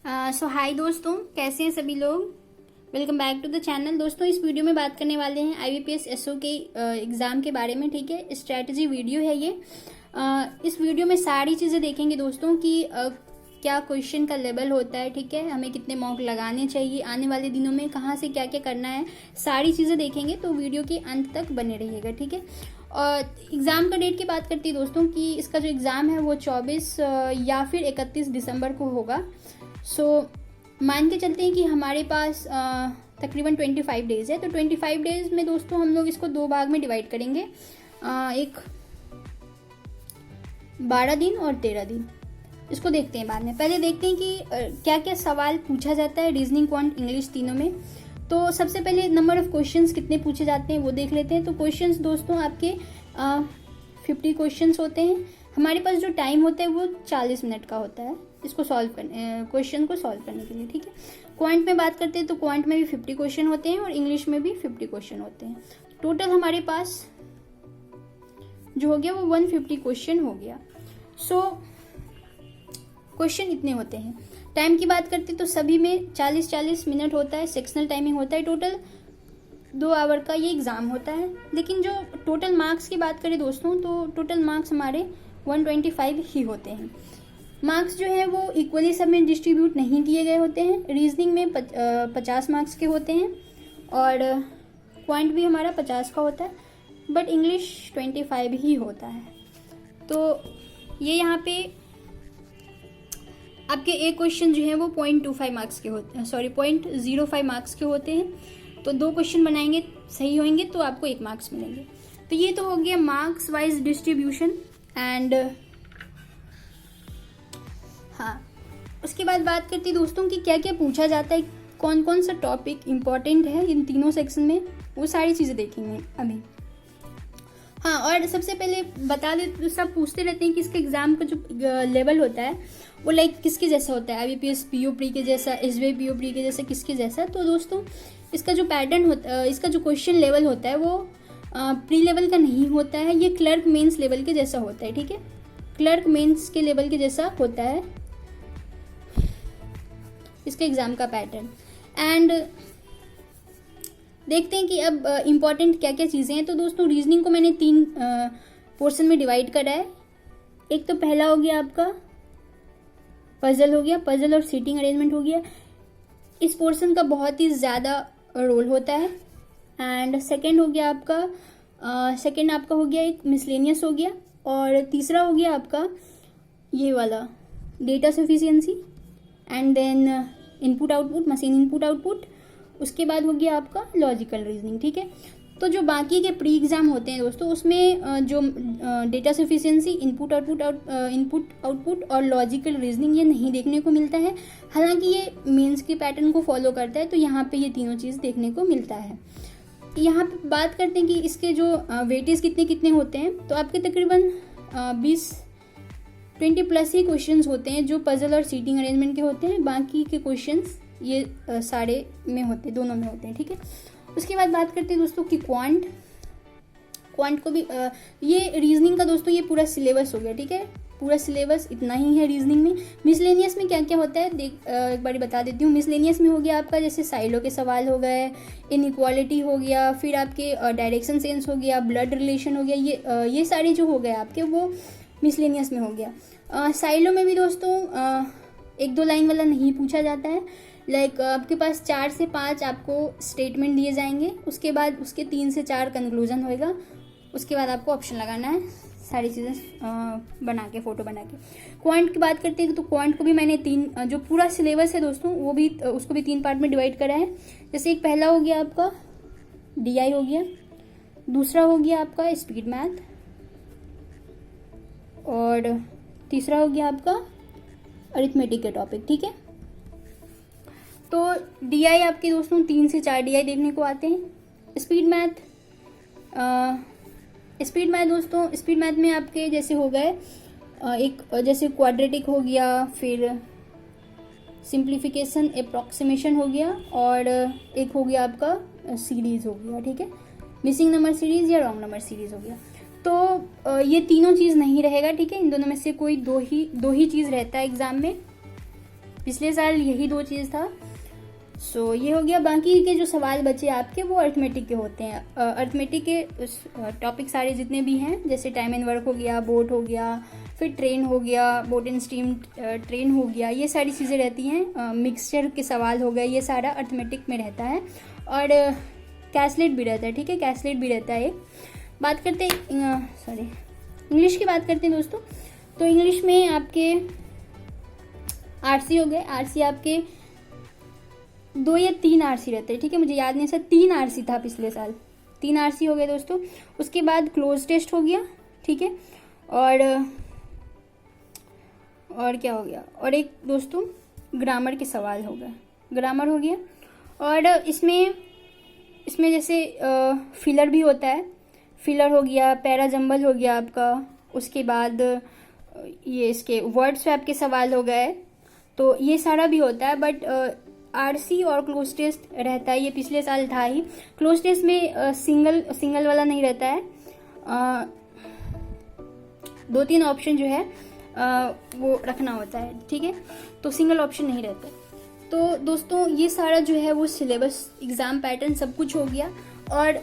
सो हाय दोस्तों, कैसे हैं सभी लोग। Welcome back to the channel. दोस्तों, इस वीडियो में बात करने वाले हैं IBPS SO के एग्ज़ाम के बारे में। ठीक है, स्ट्रैटेजी वीडियो है ये। इस वीडियो में सारी चीज़ें देखेंगे दोस्तों कि क्या क्वेश्चन का लेवल होता है, ठीक है, हमें कितने मॉक लगाने चाहिए, आने वाले दिनों में कहाँ से क्या क्या करना है, सारी चीज़ें देखेंगे। तो वीडियो के अंत तक बने रहिएगा, ठीक है। और एग्ज़ाम का डेट की बात करती है दोस्तों कि इसका जो एग्ज़ाम है वो 24 या फिर 31 दिसंबर को होगा। सो मान के चलते हैं कि हमारे पास तकरीबन 25 डेज़ है। तो 25 डेज़ में दोस्तों हम लोग इसको दो भाग में डिवाइड करेंगे, एक 12 दिन और 13 दिन। इसको देखते हैं बाद में। पहले देखते हैं कि क्या क्या सवाल पूछा जाता है रीजनिंग, क्वांट, इंग्लिश तीनों में। तो सबसे पहले नंबर ऑफ क्वेश्चंस कितने पूछे जाते हैं वो देख लेते हैं। तो क्वेश्चंस दोस्तों आपके 50 क्वेश्चंस होते हैं। हमारे पास जो टाइम होता है वो 40 मिनट का होता है इसको सॉल्व करने, क्वेश्चन को सॉल्व करने के लिए, ठीक है। क्वांट में बात करते हैं तो क्वांट में भी 50 क्वेश्चन होते हैं और इंग्लिश में भी 50 क्वेश्चन होते हैं। टोटल हमारे पास जो हो गया वो 150 क्वेश्चन हो गया। सो क्वेश्चन इतने होते हैं। टाइम की बात करते तो सभी में 40-40 मिनट होता है, सेक्शनल टाइमिंग होता है। टोटल 2 आवर का ये एग्ज़ाम होता है। लेकिन जो टोटल मार्क्स की बात करें दोस्तों तो टोटल मार्क्स हमारे 125 ही होते हैं। मार्क्स जो है वो इक्वली सब में डिस्ट्रीब्यूट नहीं किए गए होते हैं। रीजनिंग में 50 मार्क्स के होते हैं और क्वांट भी हमारा 50 का होता है, बट इंग्लिश 25 ही होता है। तो ये यहाँ पे आपके एक क्वेश्चन जो है वो 0.25 मार्क्स के होते हैं, 0.05 मार्क्स के होते हैं। तो 2 क्वेश्चन बनाएंगे, सही होंगे तो आपको 1 मार्क्स मिलेंगे। तो ये तो हो गया मार्क्स वाइज डिस्ट्रीब्यूशन। एंड हाँ, उसके बाद बात करती है दोस्तों कि क्या क्या पूछा जाता है, कौन कौन सा टॉपिक इम्पोर्टेंट है इन तीनों सेक्शन में, वो सारी चीज़ें देखेंगे अभी। हाँ, और सबसे पहले बता दे, सब पूछते रहते हैं कि इसके एग्ज़ाम का जो लेवल होता है वो लाइक किसके जैसा होता है, IBPS PO प्री के जैसा, SBI PO प्री के जैसा, किसके जैसा। तो दोस्तों इसका जो पैटर्न होता है, इसका जो क्वेश्चन लेवल होता है वो प्री लेवल का नहीं होता है, ये क्लर्क मेंस लेवल के जैसा होता है, ठीक है। क्लर्क मेंस के लेवल के जैसा होता है इसके एग्ज़ाम का पैटर्न। एंड देखते हैं कि अब इम्पॉर्टेंट क्या क्या चीज़ें हैं। तो दोस्तों रीजनिंग को मैंने 3 पोर्शन में डिवाइड करा है। एक तो पहला हो गया आपका पजल हो गया, पजल और सीटिंग अरेंजमेंट हो गया। इस पोर्शन का बहुत ही ज़्यादा रोल होता है। एंड सेकंड हो गया आपका सेकंड आपका हो गया एक मिसलेनियस हो गया। और तीसरा हो गया आपका ये वाला data sufficiency and then input output, machine input output. उसके बाद हो गया आपका लॉजिकल रीजनिंग, ठीक है। तो जो बाकी के प्री एग्जाम होते हैं दोस्तों उसमें जो डेटा सफिशिएंसी, इनपुट आउटपुट और लॉजिकल रीजनिंग ये नहीं देखने को मिलता है। हालांकि ये मेंस के पैटर्न को फॉलो करता है, तो यहाँ पे ये तीनों चीज़ देखने को मिलता है। यहाँ पे बात करते हैं कि इसके जो वेटेज कितने कितने होते हैं। तो आपके तकरीबन 20 प्लस ही क्वेश्चंस होते हैं जो पजल और सीटिंग अरेंजमेंट के होते हैं। बाकी के क्वेश्चंस ये सारे में होते हैं, दोनों में होते हैं, ठीक है। उसके बाद बात करते हैं दोस्तों कि क्वांट को भी ये रीजनिंग का दोस्तों ये पूरा सिलेबस हो गया, ठीक है। पूरा सिलेबस इतना ही है रीजनिंग में। मिसलेनियस में क्या क्या होता है एक बार बता देती हूँ। मिसलेनियस में हो गया आपका जैसे साइलो के सवाल हो गए, इनइक्वालिटी हो गया, फिर आपके डायरेक्शन सेंस हो गया, ब्लड रिलेशन हो गया, ये सारे जो हो गए आपके वो मिसलेनियस में हो गया। साइलो में भी दोस्तों 1-2 लाइन वाला नहीं पूछा जाता है। लाइक आपके पास 4 से 5 आपको स्टेटमेंट दिए जाएंगे, उसके बाद उसके 3 से 4 कंक्लूजन होएगा। उसके बाद आपको ऑप्शन लगाना है, सारी चीज़ें बना के, फोटो बना के। क्वांट की बात करते हैं तो क्वांट को भी मैंने 3 जो पूरा सिलेबस है दोस्तों वो भी उसको भी 3 पार्ट में डिवाइड करा है। जैसे एक पहला हो गया आपका DI हो गया, दूसरा हो गया आपका स्पीड मैथ और तीसरा हो गया आपका अरिथमेटिक के टॉपिक, ठीक है। तो DI आपके दोस्तों 3 से 4 DI देखने को आते हैं। स्पीड मैथ दोस्तों, स्पीड मैथ में आपके जैसे हो गए एक जैसे क्वाड्रेटिक हो गया, फिर सिंप्लीफिकेशन, अप्रॉक्सीमेशन हो गया और एक हो गया आपका सीरीज हो गया, ठीक है। मिसिंग नंबर सीरीज या रॉन्ग नंबर सीरीज हो गया। तो ये तीनों चीज़ नहीं रहेगा, ठीक है। इन दोनों में से कोई दो ही चीज़ रहता है एग्जाम में। पिछले साल यही 2 चीज़ था। सो ये हो गया। बाकी के जो सवाल बचे आपके वो अर्थमेटिक के होते हैं। अर्थमेटिक के टॉपिक सारे जितने भी हैं, जैसे टाइम एंड वर्क हो गया, बोट हो गया, फिर ट्रेन हो गया, बोट एंड स्टीम ट्रेन हो गया, ये सारी चीज़ें रहती हैं। मिक्सचर के सवाल हो गए, ये सारा अर्थमेटिक में रहता है। और कैसलेट भी रहता है, ठीक है, कैसलेट भी रहता है। बात करते इंग्लिश की बात करते हैं दोस्तों। तो इंग्लिश में आपके आरसी हो गए। आरसी आपके 2 या 3 आरसी रहते हैं, ठीक है, मुझे याद नहीं, सर 3 आरसी था पिछले साल, 3 आरसी हो गए दोस्तों। उसके बाद क्लोज टेस्ट हो गया, ठीक है, और क्या हो गया, और एक दोस्तों ग्रामर के सवाल हो गए, ग्रामर हो गया। और इसमें जैसे फिलर भी होता है, फिलर हो गया, पैराजम्बल हो गया आपका। उसके बाद ये इसके वर्ड स्वैप के सवाल हो गए, तो ये सारा भी होता है। बट आरसी और क्लोज टेस्ट रहता है, ये पिछले साल था ही। क्लोज टेस्ट में सिंगल वाला नहीं रहता है, 2-3 ऑप्शन जो है वो रखना होता है, ठीक है, तो सिंगल ऑप्शन नहीं रहता। तो दोस्तों ये सारा जो है वो सिलेबस, एग्ज़ाम पैटर्न सब कुछ हो गया। और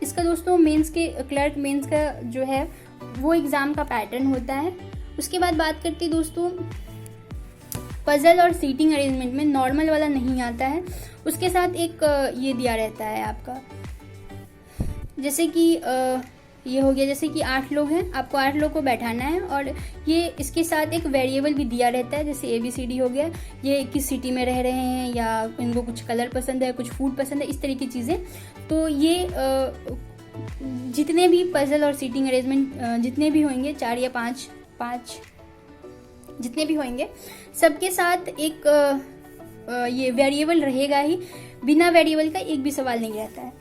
इसका दोस्तों मेंस के क्लर्क मेंस का जो है वो एग्ज़ाम का पैटर्न होता है। उसके बाद बात करते हैं दोस्तों पजल और सीटिंग अरेंजमेंट में नॉर्मल वाला नहीं आता है, उसके साथ एक ये दिया रहता है आपका, जैसे कि ये हो गया, जैसे कि 8 लोग हैं, आपको 8 लोग को बैठाना है, और ये इसके साथ एक वेरिएबल भी दिया रहता है, जैसे ABCD हो गया, ये किस सिटी में रह रहे हैं, या इनको कुछ कलर पसंद है, कुछ फूड पसंद है, इस तरह की चीज़ें। तो ये जितने भी पजल और सीटिंग अरेंजमेंट जितने भी होंगे, 4 या 5 जितने भी होंगे, सबके साथ एक ये वेरिएबल रहेगा ही, बिना वेरिएबल का एक भी सवाल नहीं रहता है।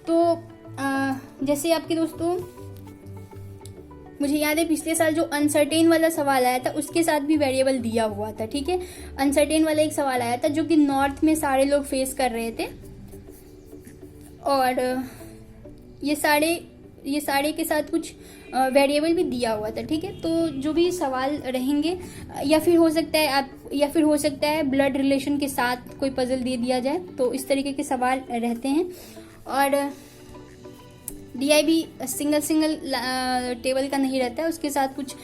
तो जैसे आपके दोस्तों मुझे याद है पिछले साल जो अनसर्टेन वाला सवाल आया था उसके साथ भी वेरिएबल दिया हुआ था, ठीक है। अनसर्टेन वाला एक सवाल आया था जो कि नॉर्थ में सारे लोग फेस कर रहे थे, और ये सारे के साथ कुछ वेरिएबल भी दिया हुआ था, ठीक है। तो जो भी सवाल रहेंगे, या फिर हो सकता है ब्लड रिलेशन के साथ कोई पजल दे दिया जाए, तो इस तरीके के सवाल रहते हैं। और DIB सिंगल टेबल का नहीं रहता है, उसके साथ कुछ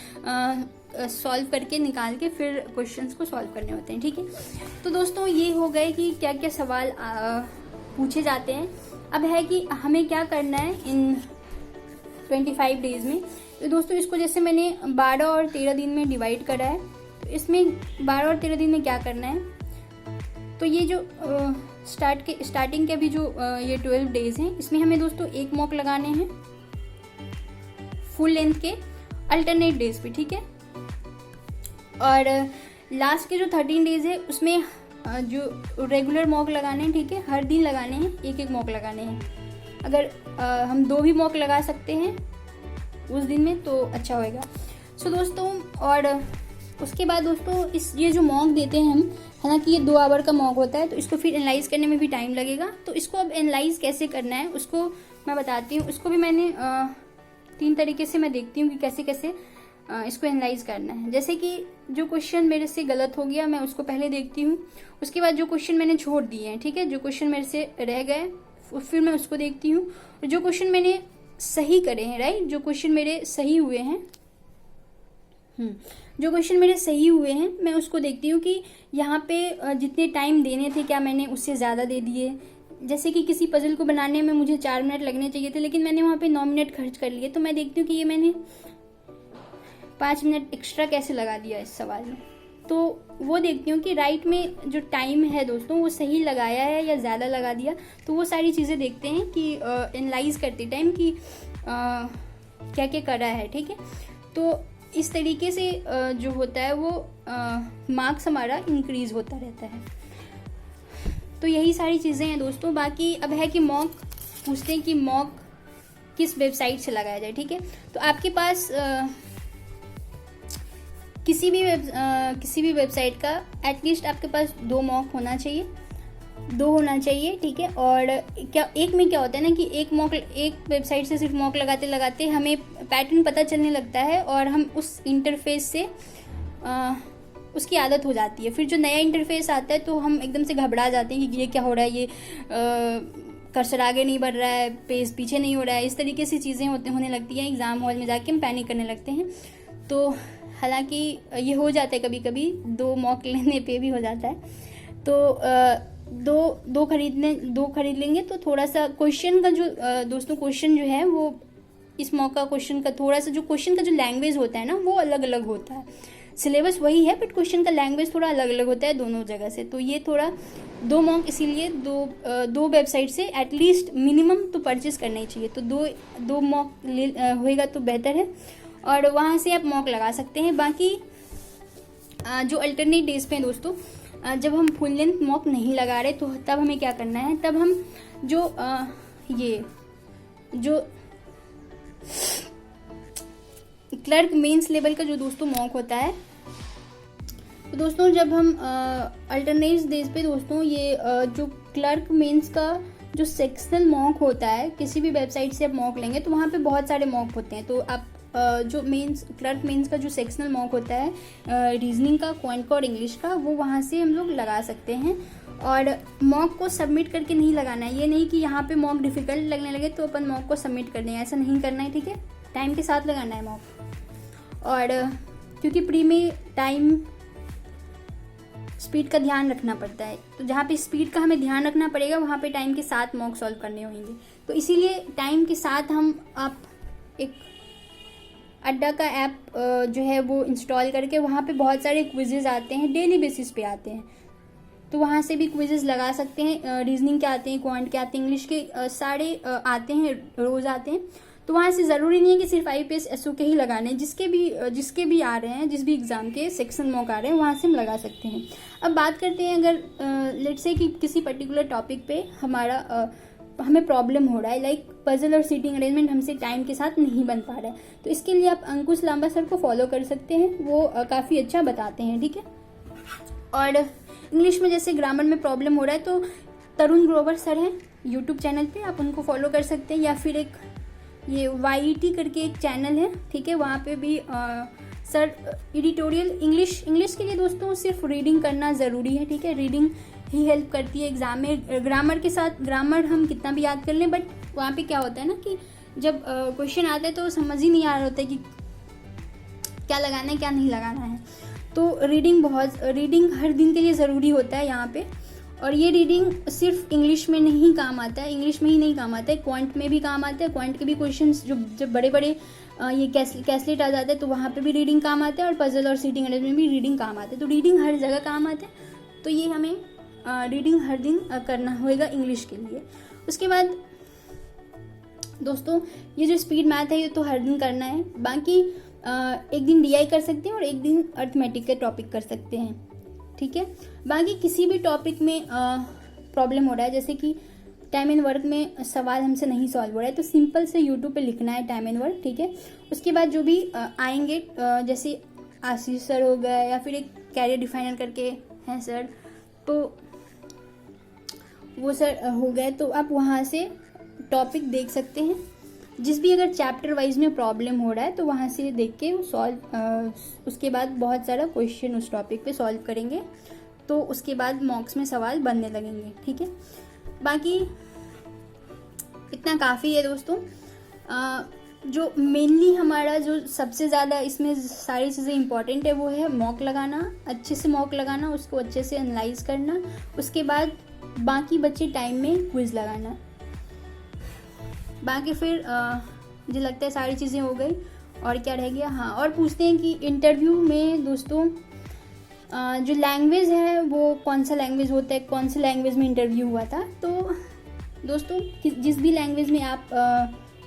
सॉल्व करके निकाल के फिर क्वेश्चंस को सॉल्व करने होते हैं, ठीक है। तो दोस्तों ये हो गए कि क्या क्या सवाल पूछे जाते हैं। अब है कि हमें क्या करना है इन 25 डेज में। तो दोस्तों इसको जैसे मैंने 12 और 13 दिन में डिवाइड करा है, तो इसमें 12 और 13 दिन में क्या करना है, तो ये जो स्टार्टिंग के अभी जो ये 12 डेज हैं, इसमें हमें दोस्तों एक मॉक लगाने हैं फुल लेंथ के अल्टरनेट डेज पे, ठीक है। और लास्ट के जो 13 डेज है उसमें जो रेगुलर मॉक लगाने हैं, ठीक है, हर दिन लगाने हैं, एक मॉक लगाने हैं। अगर हम 2 भी मॉक लगा सकते हैं उस दिन में तो अच्छा होएगा। सो दोस्तों, और उसके बाद दोस्तों ये जो मॉक देते हैं हम, हालांकि ये 2 आवर का मॉक होता है, तो इसको फिर एनालाइज करने में भी टाइम लगेगा। तो इसको अब एनालाइज कैसे करना है उसको मैं बताती हूँ। उसको भी मैंने 3 तरीके से मैं देखती हूँ कि कैसे कैसे इसको एनालाइज करना है। जैसे कि जो क्वेश्चन मेरे से गलत हो गया मैं उसको पहले देखती हूँ, उसके बाद जो क्वेश्चन मैंने छोड़ दिए हैं, ठीक है, जो क्वेश्चन मेरे से रह गए फिर मैं उसको देखती हूँ, और जो क्वेश्चन मैंने सही करे हैं, राइट, जो क्वेश्चन मेरे सही हुए हैं, जो क्वेश्चन मेरे सही हुए हैं मैं उसको देखती हूँ कि यहाँ पे जितने टाइम देने थे क्या मैंने उससे ज़्यादा दे दिए। जैसे कि किसी पजल को बनाने में मुझे 4 मिनट लगने चाहिए थे, लेकिन मैंने वहाँ पे 9 मिनट खर्च कर लिए, तो मैं देखती हूँ कि ये मैंने 5 मिनट एक्स्ट्रा कैसे लगा दिया इस सवाल में। तो वो देखती हूँ कि राइट में जो टाइम है दोस्तों वो सही लगाया है या ज़्यादा लगा दिया। तो वो सारी चीज़ें देखते हैं कि एनालाइज करते टाइम कि क्या क्या करा है, ठीक है। तो इस तरीके से जो होता है वो मार्क्स हमारा इंक्रीज होता रहता है। तो यही सारी चीज़ें हैं दोस्तों। बाकी अब है कि मॉक पूछते हैं कि मॉक किस वेबसाइट से लगाया जाए, ठीक है। तो आपके पास किसी भी वेबसाइट का एटलीस्ट आपके पास 2 मॉक होना चाहिए, ठीक है। और क्या एक में क्या होता है ना कि एक वेबसाइट से सिर्फ मॉक लगाते लगाते हमें पैटर्न पता चलने लगता है, और हम उस इंटरफेस से उसकी आदत हो जाती है। फिर जो नया इंटरफेस आता है तो हम एकदम से घबरा जाते हैं कि ये क्या हो रहा है, ये कर्सर आगे नहीं बढ़ रहा है, पेज पीछे नहीं हो रहा है, इस तरीके से चीज़ें होने लगती हैं। एग्ज़ाम हॉल में जाके हम पैनिक करने लगते हैं। तो हालांकि ये हो जाता है कभी कभी, 2 मॉक लेने पे भी हो जाता है। तो दो खरीद लेंगे तो थोड़ा सा क्वेश्चन का जो दोस्तों क्वेश्चन जो है वो इस मॉक का क्वेश्चन का थोड़ा सा जो क्वेश्चन का जो लैंग्वेज होता है ना वो अलग अलग होता है। सिलेबस वही है बट क्वेश्चन का लैंग्वेज थोड़ा अलग अलग होता है दोनों जगह से। तो ये थोड़ा 2 मॉक इसीलिए दो वेबसाइट से एटलीस्ट मिनिमम तो परचेज करना ही चाहिए। तो दो मॉक होएगा तो बेहतर है और वहाँ से आप मॉक लगा सकते हैं। बाकी जो अल्टरनेट डेज पे दोस्तों जब हम फुल लेंथ मॉक नहीं लगा रहे तो तब हमें क्या करना है, तब हम जो क्लर्क मेंस लेवल का जो दोस्तों मॉक होता है, तो दोस्तों जब हम अल्टरनेट डेज पे दोस्तों ये जो क्लर्क मेंस का जो सेक्शनल मॉक होता है, किसी भी वेबसाइट से आप मॉक लेंगे तो वहाँ पे बहुत सारे मॉक होते हैं। तो आप जो क्लर्क मेंस का जो सेक्शनल मॉक होता है रीजनिंग का, क्वांट का और इंग्लिश का, वो वहाँ से हम लोग लगा सकते हैं। और मॉक को सबमिट करके नहीं लगाना है। ये नहीं कि यहाँ पे मॉक डिफिकल्ट लगने लगे तो अपन मॉक को सबमिट कर दें, ऐसा नहीं करना है, ठीक है। टाइम के साथ लगाना है मॉक। और क्योंकि प्री में टाइम स्पीड का ध्यान रखना पड़ता है, तो जहाँ पे स्पीड का हमें ध्यान रखना पड़ेगा वहाँ पे टाइम के साथ मॉक सॉल्व करने होंगे। तो इसीलिए टाइम के साथ आप एक अड्डा का ऐप जो है वो इंस्टॉल करके वहाँ पे बहुत सारे क्विजेज आते हैं, डेली बेसिस पे आते हैं, तो वहाँ से भी क्विजेज लगा सकते हैं। रीजनिंग के आते हैं, क्वांट के आते हैं, इंग्लिश के सारे आते हैं, रोज़ आते हैं। तो वहाँ से ज़रूरी नहीं है कि सिर्फ IPS SO के ही लगाने हैं, जिसके भी आ रहे हैं, जिस भी एग्ज़ाम के सेक्शन मॉक आ रहे हैं वहाँ से हम लगा सकते हैं। अब बात करते हैं अगर लेट्स से कि किसी पर्टिकुलर टॉपिक पे हमें प्रॉब्लम हो रहा है, लाइक पजल और सीटिंग अरेंजमेंट हमसे टाइम के साथ नहीं बन पा रहा है, तो इसके लिए आप अंकुश लांबा सर को फॉलो कर सकते हैं, वो काफ़ी अच्छा बताते हैं, ठीक है। और इंग्लिश में जैसे ग्रामर में प्रॉब्लम हो रहा है तो तरुण ग्रोवर सर हैं यूट्यूब चैनल पे, आप उनको फॉलो कर सकते हैं। या फिर एक ये YET करके एक चैनल है, ठीक है, वहाँ पे भी सर एडिटोरियल इंग्लिश के लिए दोस्तों सिर्फ रीडिंग करना ज़रूरी है, ठीक है। रीडिंग ही हेल्प करती है एग्जाम में। ग्रामर के साथ ग्रामर हम कितना भी याद कर लें, बट वहाँ पे क्या होता है ना कि जब क्वेश्चन आता है तो समझ ही नहीं आ रहा होता है कि क्या लगाना है क्या नहीं लगाना है। तो रीडिंग हर दिन के लिए ज़रूरी होता है यहाँ पे। और ये रीडिंग सिर्फ इंग्लिश में नहीं काम आता है, इंग्लिश में ही नहीं काम आता है, क्वांट में भी काम आता है। क्वांट के भी क्वेश्चंस जब बड़े बड़े ये कैसलेट आ जाते हैं तो वहाँ पे भी रीडिंग काम आता है, और पजल और सीटिंग अरेंजमेंट में भी रीडिंग काम आता है। तो रीडिंग हर जगह काम आता है, तो ये हमें रीडिंग हर दिन करना होगा इंग्लिश के लिए। उसके बाद दोस्तों ये जो स्पीड मैथ है ये तो हर दिन करना है। बाकी एक दिन DI कर सकते हैं और एक दिन अर्थमेटिक के टॉपिक कर सकते हैं, ठीक है। बाकी किसी भी टॉपिक में प्रॉब्लम हो रहा है, जैसे कि टाइम एंड वर्क में सवाल हमसे नहीं सॉल्व हो रहा है, तो सिंपल से यूट्यूब पे लिखना है टाइम एंड वर्क, ठीक है। उसके बाद जो भी आएंगे जैसे आशीष सर हो गया, या फिर एक कैरियर डिफाइनर करके हैं सर, तो वो सर हो गए, तो आप वहाँ से टॉपिक देख सकते हैं। जिस भी अगर चैप्टर वाइज में प्रॉब्लम हो रहा है तो वहाँ से देख के उसके बाद बहुत सारा क्वेश्चन उस टॉपिक पे सॉल्व करेंगे, तो उसके बाद मॉक्स में सवाल बनने लगेंगे, ठीक है। बाकी इतना काफ़ी है दोस्तों। जो मेनली हमारा जो सबसे ज़्यादा इसमें सारी चीज़ें इंपॉर्टेंट है वो है मॉक लगाना, अच्छे से मॉक लगाना, उसको अच्छे से एनालाइज करना, उसके बाद बाकी बचे टाइम में क्विज लगाना। बाकी फिर मुझे लगता है सारी चीज़ें हो गई, और क्या रह गया, हाँ, और पूछते हैं कि इंटरव्यू में दोस्तों जो लैंग्वेज है वो कौन सा लैंग्वेज होता है, कौन से लैंग्वेज में इंटरव्यू हुआ था। तो दोस्तों जिस भी लैंग्वेज में आप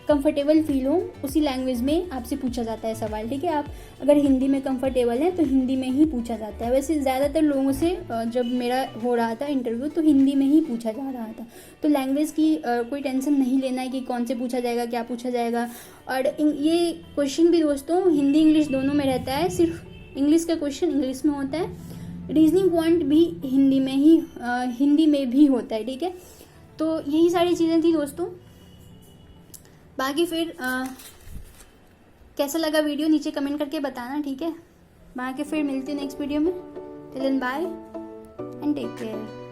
कंफर्टेबल फील हो उसी लैंग्वेज में आपसे पूछा जाता है सवाल, ठीक है। आप अगर हिंदी में कंफर्टेबल हैं तो हिंदी में ही पूछा जाता है। वैसे ज़्यादातर लोगों से जब मेरा हो रहा था इंटरव्यू तो हिंदी में ही पूछा जा रहा था, तो लैंग्वेज की कोई टेंशन नहीं लेना है कि कौन से पूछा जाएगा, क्या पूछा जाएगा। और ये क्वेश्चन भी दोस्तों हिंदी इंग्लिश दोनों में रहता है, सिर्फ इंग्लिश का क्वेश्चन इंग्लिश में होता है, रीजनिंग पॉइंट भी हिंदी में भी होता है, ठीक है। तो यही सारी चीज़ें थी दोस्तों। बाकी फिर कैसा लगा वीडियो नीचे कमेंट करके बताना, ठीक है। बाकी फिर मिलते हैं नेक्स्ट वीडियो में। Till then bye and take care.